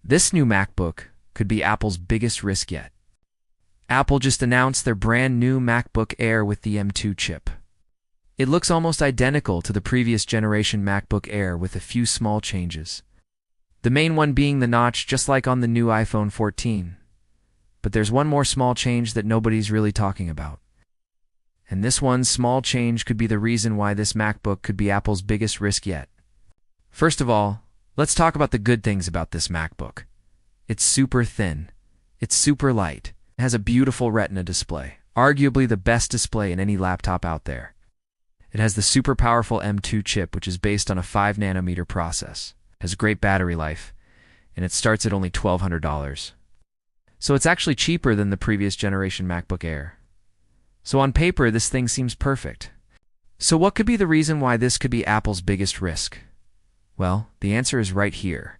This new MacBook could be Apple's biggest risk yet. Apple just announced their brand new MacBook Air with the M2 chip. It looks almost identical to the previous generation MacBook Air with a few small changes. The main one being the notch, just like on the new iPhone 14. But there's one more small change that nobody's really talking about. And this one small change could be the reason why this MacBook could be Apple's biggest risk yet. First of all, let's talk about the good things about this MacBook. It's super thin. It's super light. It has a beautiful Retina display, arguably the best display in any laptop out there. It has the super powerful M2 chip, which is based on a 5nm process. It has great battery life, and it starts at only $1,200. So it's actually cheaper than the previous generation MacBook Air. So on paper, this thing seems perfect. So what could be the reason why this could be Apple's biggest risk? Well, the answer is right here.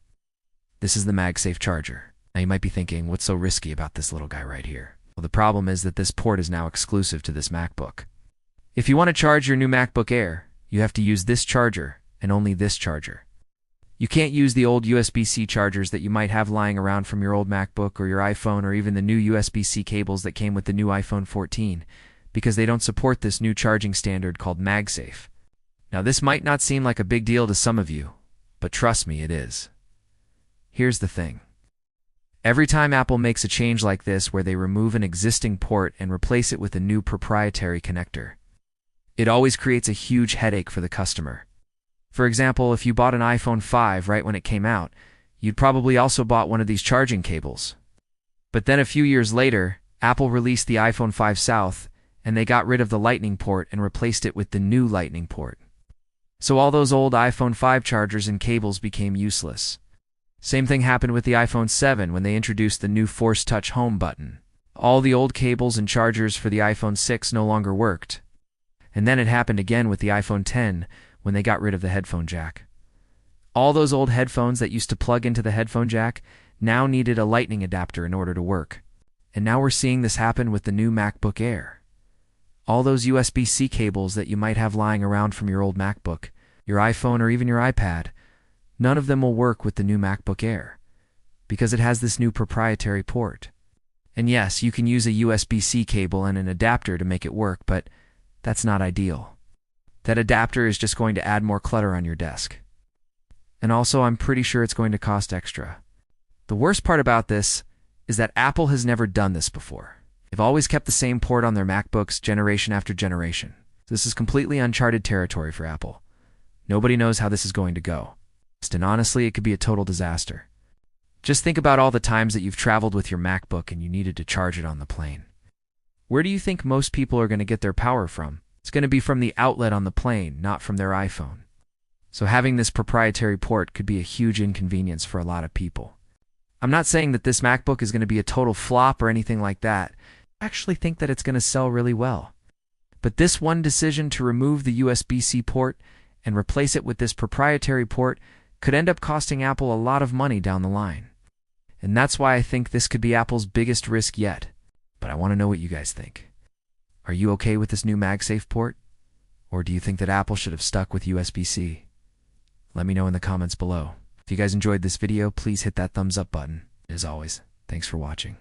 This is the MagSafe charger. Now you might be thinking, what's so risky about this little guy right here? Well, the problem is that this port is now exclusive to this MacBook. If you want to charge your new MacBook Air, you have to use this charger and only this charger. You can't use the old USB-C chargers that you might have lying around from your old MacBook or your iPhone, or even the new USB-C cables that came with the new iPhone 14, because they don't support this new charging standard called MagSafe. Now this might not seem like a big deal to some of you, but trust me, it is. Here's the thing. Every time Apple makes a change like this where they remove an existing port and replace it with a new proprietary connector, it always creates a huge headache for the customer. For example, if you bought an iPhone 5 right when it came out, you'd probably also bought one of these charging cables. But then a few years later, Apple released the iPhone 5 South, and they got rid of the Lightning port and replaced it with the new Lightning port. So all those old iPhone 5 chargers and cables became useless. Same thing happened with the iPhone 7 when they introduced the new Force Touch Home button. All the old cables and chargers for the iPhone 6 no longer worked. And then it happened again with the iPhone 10 when they got rid of the headphone jack. All those old headphones that used to plug into the headphone jack now needed a Lightning adapter in order to work. And now we're seeing this happen with the new MacBook Air. All those USB-C cables that you might have lying around from your old MacBook, your iPhone, or even your iPad, none of them will work with the new MacBook Air, because it has this new proprietary port. And yes, you can use a USB-C cable and an adapter to make it work, but that's not ideal. That adapter is just going to add more clutter on your desk. And also, I'm pretty sure it's going to cost extra. The worst part about this is that Apple has never done this before. They've always kept the same port on their MacBooks generation after generation. This is completely uncharted territory for Apple. Nobody knows how this is going to go. And honestly, it could be a total disaster. Just think about all the times that you've traveled with your MacBook and you needed to charge it on the plane. Where do you think most people are going to get their power from? It's going to be from the outlet on the plane, not from their iPhone. So having this proprietary port could be a huge inconvenience for a lot of people. I'm not saying that this MacBook is going to be a total flop or anything like that. I actually think that it's going to sell really well. But this one decision to remove the USB-C port and replace it with this proprietary port could end up costing Apple a lot of money down the line. And that's why I think this could be Apple's biggest risk yet. But I want to know what you guys think. Are you okay with this new MagSafe port? Or do you think that Apple should have stuck with USB-C? Let me know in the comments below. If you guys enjoyed this video, please hit that thumbs up button. As always, thanks for watching.